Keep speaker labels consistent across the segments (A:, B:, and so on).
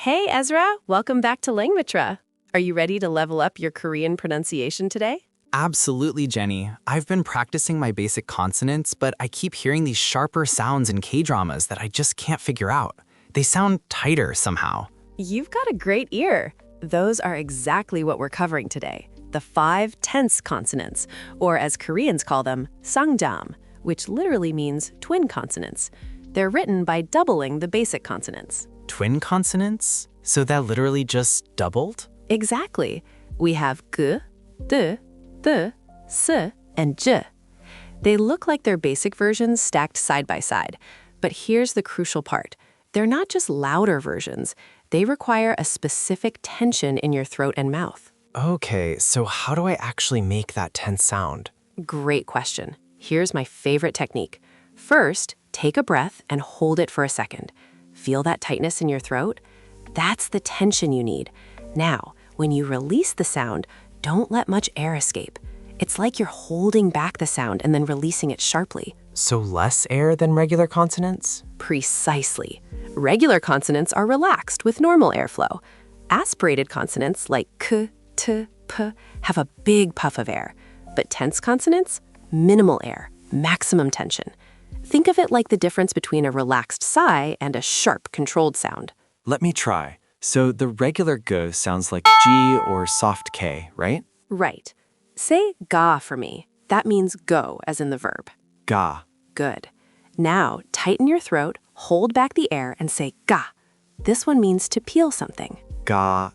A: Hey, Ezra. Welcome back to Langmitra. Are you ready to level up your Korean pronunciation today?
B: Absolutely, Jenny. I've been practicing my basic consonants, but I keep hearing these sharper sounds in K-dramas that I just can't figure out. They sound tighter somehow.
A: You've got a great ear. Those are exactly what we're covering today. The 5 tense consonants, or as Koreans call them, sangjam, which literally means twin consonants. They're written by doubling the basic consonants.
B: Twin consonants? So that literally just doubled?
A: Exactly. We have g, d, th, s, and j. They look like their basic versions stacked side by side. But here's the crucial part. They're not just louder versions. They require a specific tension in your throat and mouth.
C: Okay, so how do I actually make that tense sound?
A: Great question. Here's my favorite technique. First, take a breath and hold it for a second. Feel that tightness in your throat? That's the tension you need. Now, when you release the sound, don't let much air escape. It's like you're holding back the sound and then releasing it sharply.
C: So less air than regular consonants?
A: Precisely. Regular consonants are relaxed with normal airflow. Aspirated consonants like k, t, p have a big puff of air. But tense consonants? Minimal air, maximum tension. Think of it like the difference between a relaxed sigh and a sharp, controlled sound.
C: Let me try. So the regular g sounds like G or soft K, right?
A: Right. Say ga for me. That means go, as in the verb.
C: Ga.
A: Good. Now, tighten your throat, hold back the air, and say ga. This one means to peel something.
C: Ga.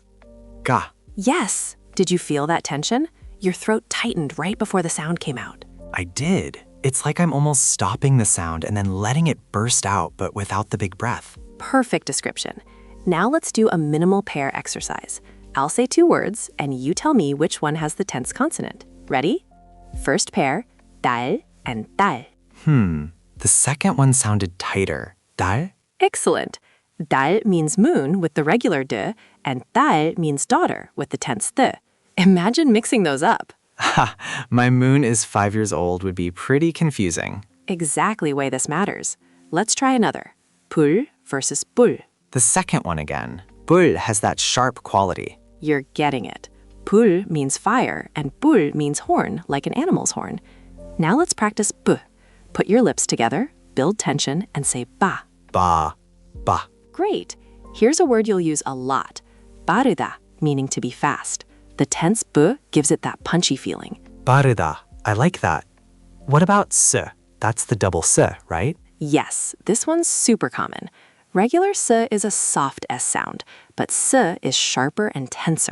C: Ga.
A: Yes. Did you feel that tension? Your throat tightened right before the sound came out.
C: I did. It's like I'm almost stopping the sound and then letting it burst out, but without the big breath.
A: Perfect description. Now let's do a minimal pair exercise. I'll say 2 words, and you tell me which one has the tense consonant. Ready? First pair, 달 and 딸.
C: The second one sounded tighter. 달?
A: Excellent. 달 means moon with the regular d, and 딸 means daughter with the tense th. Imagine mixing those up.
C: Ha! My moon is 5 years old would be pretty confusing.
A: Exactly why this matters. Let's try another. 불 versus 뿔.
C: The second one again. 불 has that sharp quality.
A: You're getting it. 불 means fire, and 뿔 means horn, like an animal's horn. Now let's practice b. Put your lips together, build tension, and say ba.
C: Ba. Ba.
A: Great. Here's a word you'll use a lot. 빠르다, meaning to be fast. The tense b gives it that punchy feeling.
C: 빠르다. I like that. What about s? That's the double s, right?
A: Yes, this one's super common. Regular s is a soft s sound, but s is sharper and tenser.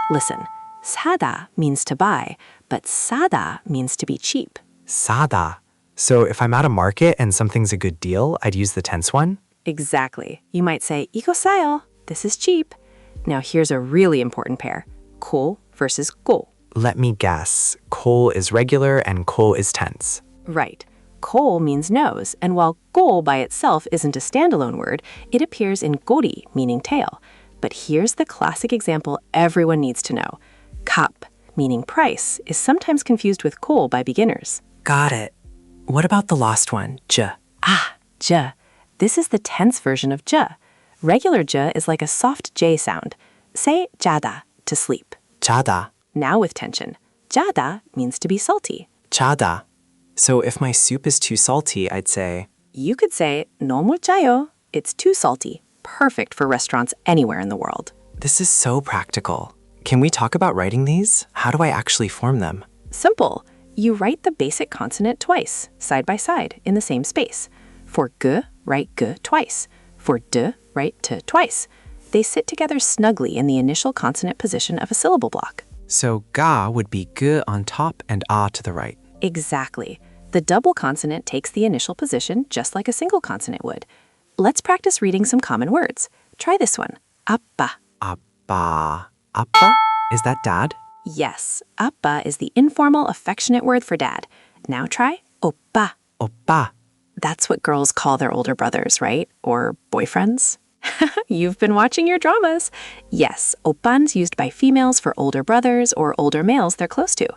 A: Listen, 사다 means to buy, but 싸다 means to be cheap.
C: 싸다. So if I'm at a market and something's a good deal, I'd use the tense one?
A: Exactly. You might say, 이거 싸요. This is cheap. Now here's a really important pair. 코 versus 고.
C: Let me guess. 코 is regular and 코 is tense.
A: Right. 코 means nose, and while 고 by itself isn't a standalone word, it appears in 꼬리, meaning tail. But here's the classic example everyone needs to know. 값, meaning price, is sometimes confused with 코 by beginners.
C: Got it. What about the last one, j?
A: j. This is the tense version of j. Regular j is like a soft j sound. Say 자다, to sleep.
C: 자다.
A: Now with tension. 자다 means to be salty.
C: 자다. So if my soup is too salty, I'd say,
A: You could say 너무 짜요. It's too salty. Perfect for restaurants anywhere in the world.
C: this is so practical. Can we talk about writing these? How do I actually form them?
A: Simple. You write the basic consonant twice, side by side, in the same space. For g, write g twice. For d, write t twice. They sit together snugly in the initial consonant position of a syllable block.
C: So ga would be g on top and a to the right.
A: Exactly. The double consonant takes the initial position just like a single consonant would. Let's practice reading some common words. Try this one. 아빠.
C: 아빠. 아빠? Is that dad?
A: Yes, 아빠 is the informal, affectionate word for dad. Now try 오빠.
C: 오빠.
A: That's what girls call their older brothers, right? Or boyfriends? You've been watching your dramas. Yes, 오빠's used by females for older brothers or older males they're close to.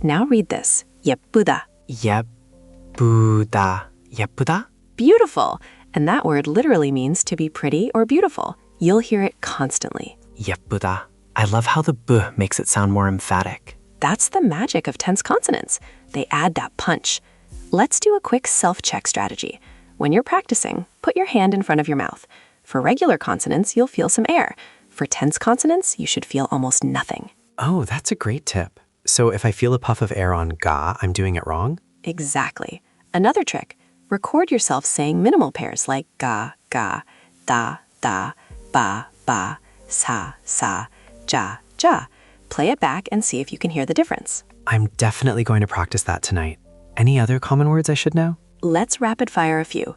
A: Now read this. 예쁘다.
C: 예쁘다. 예쁘다?
A: Beautiful. And that word literally means to be pretty or beautiful. You'll hear it constantly.
C: 예쁘다. I love how the b makes it sound more emphatic.
A: That's the magic of tense consonants. They add that punch. Let's do a quick self-check strategy. When you're practicing, put your hand in front of your mouth. For regular consonants, you'll feel some air. For tense consonants, you should feel almost nothing.
C: Oh, that's a great tip. So if I feel a puff of air on ga, I'm doing it wrong?
A: Exactly. Another trick, record yourself saying minimal pairs like ga, ga, da, da, ba, ba, sa, sa, ja, ja. Play it back and see if you can hear the difference.
C: I'm definitely going to practice that tonight. Any other common words I should know?
A: Let's rapid fire a few.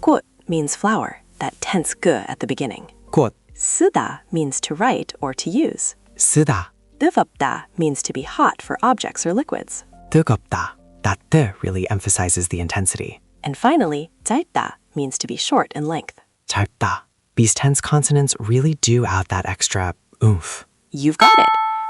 A: 꽃 means flower, that tense g at the beginning.
C: 꽃,
A: 쓰다 means to write or to use.
C: 쓰다,
A: 뜨겁다 means to be hot for objects or liquids.
C: 뜨겁다. That th really emphasizes the intensity.
A: And finally, 짧다 means to be short in length.
C: 짧다. These tense consonants really do add that extra oomph.
A: You've got it.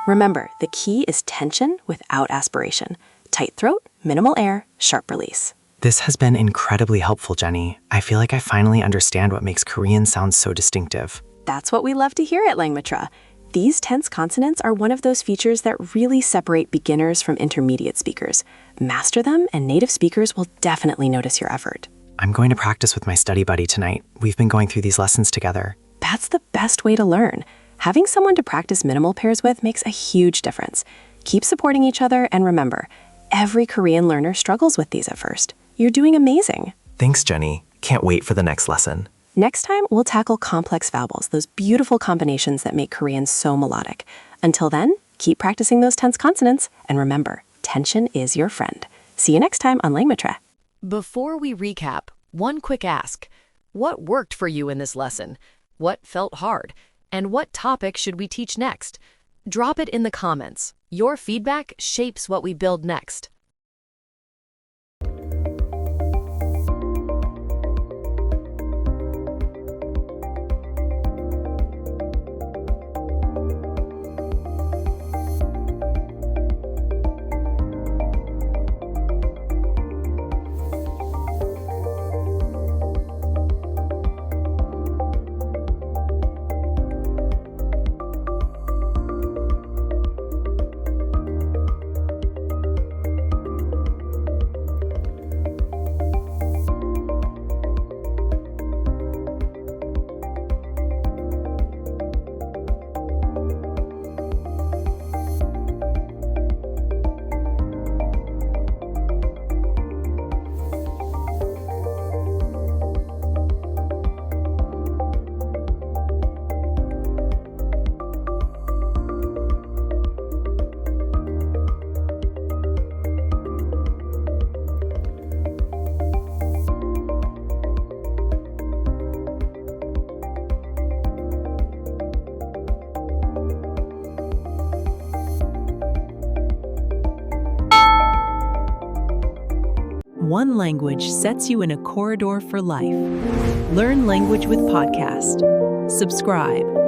A: Remember, the key is tension without aspiration. Tight throat, minimal air, sharp release.
C: This has been incredibly helpful, Jenny. I feel like I finally understand what makes Korean sound so distinctive.
A: That's what we love to hear at Langmitra. These tense consonants are one of those features that really separate beginners from intermediate speakers. Master them, and native speakers will definitely notice your effort.
C: I'm going to practice with my study buddy tonight. We've been going through these lessons together.
A: That's the best way to learn. Having someone to practice minimal pairs with makes a huge difference. Keep supporting each other, and remember, every Korean learner struggles with these at first. You're doing amazing.
C: Thanks, Jenny. Can't wait for the next lesson.
A: Next time, we'll tackle complex vowels, those beautiful combinations that make Korean so melodic. Until then, keep practicing those tense consonants, and remember, tension is your friend. See you next time on Langmitra.
D: Before we recap, one quick ask. What worked for you in this lesson? What felt hard? And what topic should we teach next? Drop it in the comments. Your feedback shapes what we build next.
E: One language sets you in a corridor for life. Learn language with podcast. Subscribe.